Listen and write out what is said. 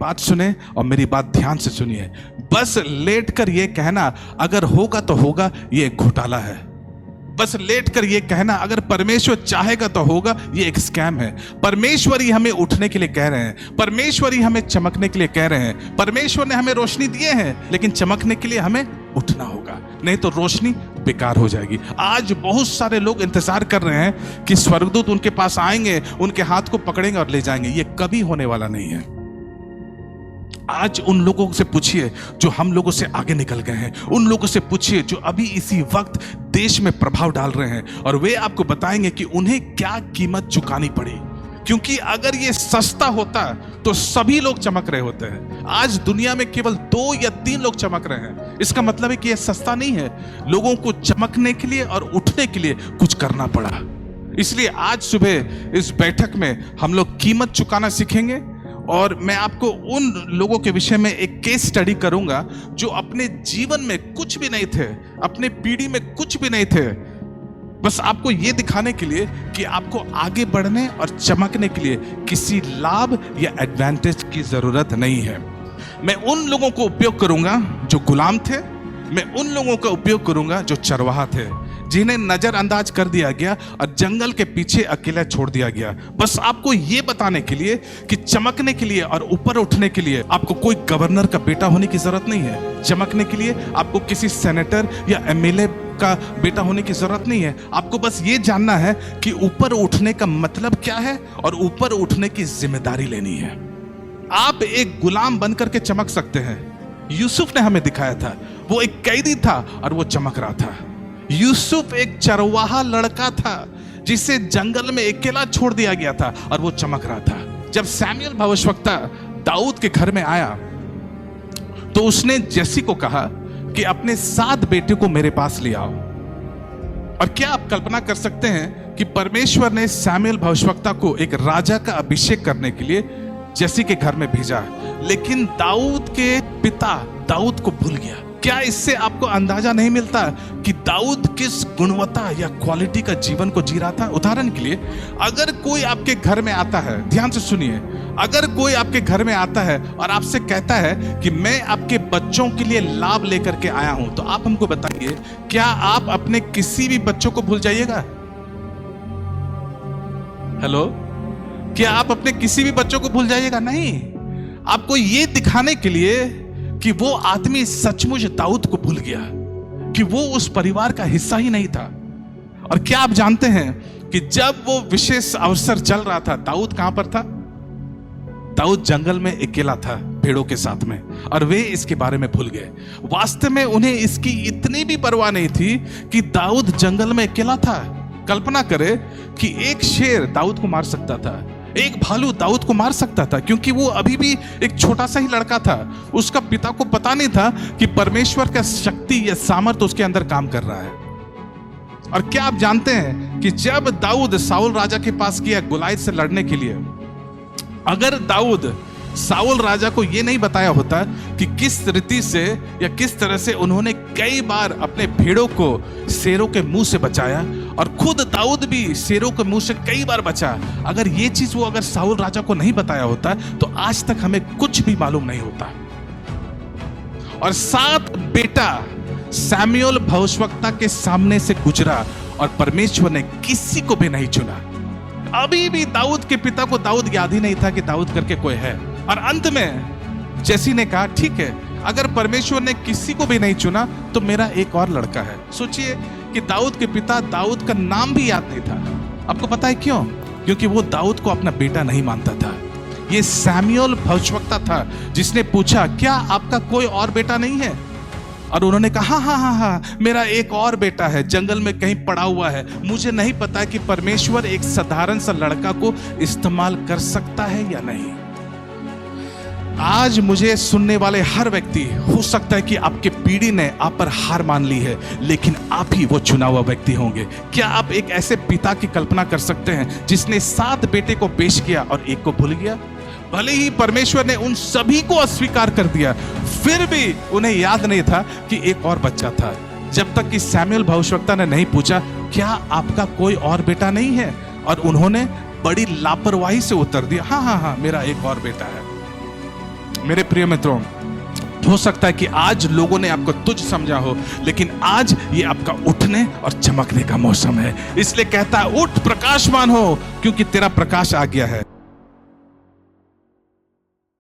बात सुने और मेरी बात ध्यान से सुनिए। बस लेटकर ये कहना अगर होगा तो होगा, ये एक घोटाला है। बस लेटकर ये कहना अगर परमेश्वर चाहेगा तो होगा, ये एक स्कैम है। परमेश्वर ही हमें उठने के लिए कह रहे हैं, परमेश्वर ही हमें चमकने के लिए कह रहे हैं। परमेश्वर ने हमें रोशनी दिए हैं, लेकिन चमकने के लिए हमें उठना होगा, नहीं तो रोशनी बेकार हो जाएगी। आज बहुत सारे लोग इंतजार कर रहे हैं कि स्वर्गदूत उनके पास आएंगे, उनके हाथ को पकड़ेंगे और ले जाएंगे। ये कभी होने वाला नहीं है। आज उन लोगों से पूछिए जो हम लोगों से आगे निकल गए हैं, उन लोगों से पूछिए जो अभी इसी वक्त देश में प्रभाव डाल रहे हैं, और वे आपको बताएंगे कि उन्हें क्या कीमत चुकानी पड़ी। क्योंकि अगर ये सस्ता होता तो सभी लोग चमक रहे होते हैं। आज दुनिया में केवल 2 या 3 लोग चमक रहे हैं। इसका मतलब है कि ये सस्ता नहीं है। लोगों को चमकने के लिए और उठने के लिए कुछ करना पड़ा। इसलिए आज सुबह इस बैठक में हम लोग कीमत चुकाना सीखेंगे, और मैं आपको उन लोगों के विषय में एक केस स्टडी करूंगा जो अपने जीवन में कुछ भी नहीं थे, अपने पीढ़ी में कुछ भी नहीं थे, बस आपको यह दिखाने के लिए कि आपको आगे बढ़ने और चमकने के लिए किसी लाभ या एडवांटेज की जरूरत नहीं है। मैं उन लोगों को उपयोग करूंगा जो गुलाम थे, मैं उन लोगों का उपयोग करूंगा जो चरवाहा थे, जिन्हें नजरअंदाज कर दिया गया और जंगल के पीछे अकेला छोड़ दिया गया। बस आपको यह बताने के लिए कि चमकने के लिए और ऊपर उठने के लिए आपको कोई गवर्नर का बेटा होने की जरूरत नहीं है। चमकने के लिए आपको किसी सेनेटर या एमएलए का बेटा होने की जरूरत नहीं है। आपको बस ये जानना है कि ऊपर उठने का मतलब क्या है और ऊपर उठने की जिम्मेदारी लेनी है। आप एक गुलाम बनकर के चमक सकते हैं। यूसुफ ने हमें दिखाया था, वो एक कैदी था और वो चमक रहा था। यूसुफ एक चरवाहा लड़का था जिसे जंगल में अकेला छोड़ दिया गया था और वो चमक रहा था। जब सैमुएल भविष्यवक्ता दाऊद के घर में आया तो उसने जैसी को कहा कि अपने 7 बेटे को मेरे पास ले आओ। और क्या आप कल्पना कर सकते हैं कि परमेश्वर ने सैमुएल भविष्यवक्ता को एक राजा का अभिषेक करने के लिए जैसी के घर में भेजा, लेकिन दाऊद के पिता दाऊद को भूल गया। क्या इससे आपको अंदाजा नहीं मिलता कि दाऊद किस गुणवत्ता या क्वालिटी का जीवन को जी रहा था? उदाहरण के लिए, अगर कोई आपके घर में आता है, ध्यान से सुनिए, अगर कोई आपके घर में आता है और आपसे कहता है कि मैं आपके बच्चों के लिए लाभ लेकर के आया हूं, तो आप हमको बताइए, क्या आप अपने किसी भी बच्चों को भूल जाइएगा? हेलो, क्या आप अपने किसी भी बच्चों को भूल जाइएगा? नहीं। आपको यह दिखाने के लिए कि वो आदमी सचमुच दाऊद को भूल गया, कि वो उस परिवार का हिस्सा ही नहीं था। और क्या आप जानते हैं कि जब वो विशेष अवसर चल रहा था, दाऊद कहां पर था? दाऊद जंगल में अकेला था भेड़ों के साथ में, और वे इसके बारे में भूल गए। वास्तव में उन्हें इसकी इतनी भी परवाह नहीं थी कि दाऊद जंगल में अकेला था। कल्पना करें कि एक शेर दाऊद को मार सकता था, एक भालू दाऊद को मार सकता था, क्योंकि वो अभी भी एक छोटा सा ही लड़का था। उसका पिता को पता नहीं था कि परमेश्वर का शक्ति या सामर्थ्य उसके अंदर काम कर रहा है। और क्या आप जानते हैं कि जब दाऊद साउल राजा के पास गया गोलायत से लड़ने के लिए, अगर दाऊद साउल राजा को यह नहीं बताया होता कि किस रीति से या किस तरह से उन्होंने कई बार अपने भेड़ों को शेरों के मुंह से बचाया, और खुद दाऊद भी शेरों के मुंह से कई बार बचा, अगर ये चीज वो अगर साउल राजा को नहीं बताया होता तो आज तक हमें कुछ भी मालूम नहीं होता। और 7 बेटा सैमुएल भविष्यवक्ता के सामने से गुजरा और परमेश्वर ने किसी को भी नहीं चुना। अभी भी दाऊद के पिता को दाऊद याद ही नहीं था कि दाऊद करके कोई है। और अंत में जैसी ने कहा, ठीक है, अगर परमेश्वर ने किसी को भी नहीं चुना तो मेरा एक और लड़का है। सोचिए कि दाऊद के पिता दाऊद का नाम भी याद नहीं था। आपको पता है क्यों? क्योंकि वो दाऊद को अपना बेटा नहीं मानता था। ये सैमुएल भविष्यवक्ता था जिसने पूछा, क्या आपका कोई और बेटा नहीं है? और उन्होंने कहा, हाँ, मेरा एक और बेटा है, जंगल में कहीं पड़ा हुआ है। मुझे नहीं पता कि परमेश्वर एक साधारण सा लड़का को इस्तेमाल कर सकता है या नहीं। आज मुझे सुनने वाले हर व्यक्ति, हो सकता है कि आपके पीढ़ी ने आप पर हार मान ली है, लेकिन आप ही वो चुना हुआ व्यक्ति होंगे। क्या आप एक ऐसे पिता की कल्पना कर सकते हैं जिसने 7 बेटे को पेश किया और एक को भूल गया? भले ही परमेश्वर ने उन सभी को अस्वीकार कर दिया, फिर भी उन्हें याद नहीं था कि एक और बच्चा था, जब तक कि सैमुएल भविष्यवक्ता ने नहीं पूछा, क्या आपका कोई और बेटा नहीं है? और उन्होंने बड़ी लापरवाही से उत्तर दिया, हाँ, मेरा एक और बेटा है। मेरे प्रिय मित्रों, हो सकता है कि आज लोगों ने आपको तुच्छ समझा हो, लेकिन आज ये आपका उठने और चमकने का मौसम है। इसलिए कहता है उठ प्रकाशमान हो, क्योंकि तेरा प्रकाश आ गया है।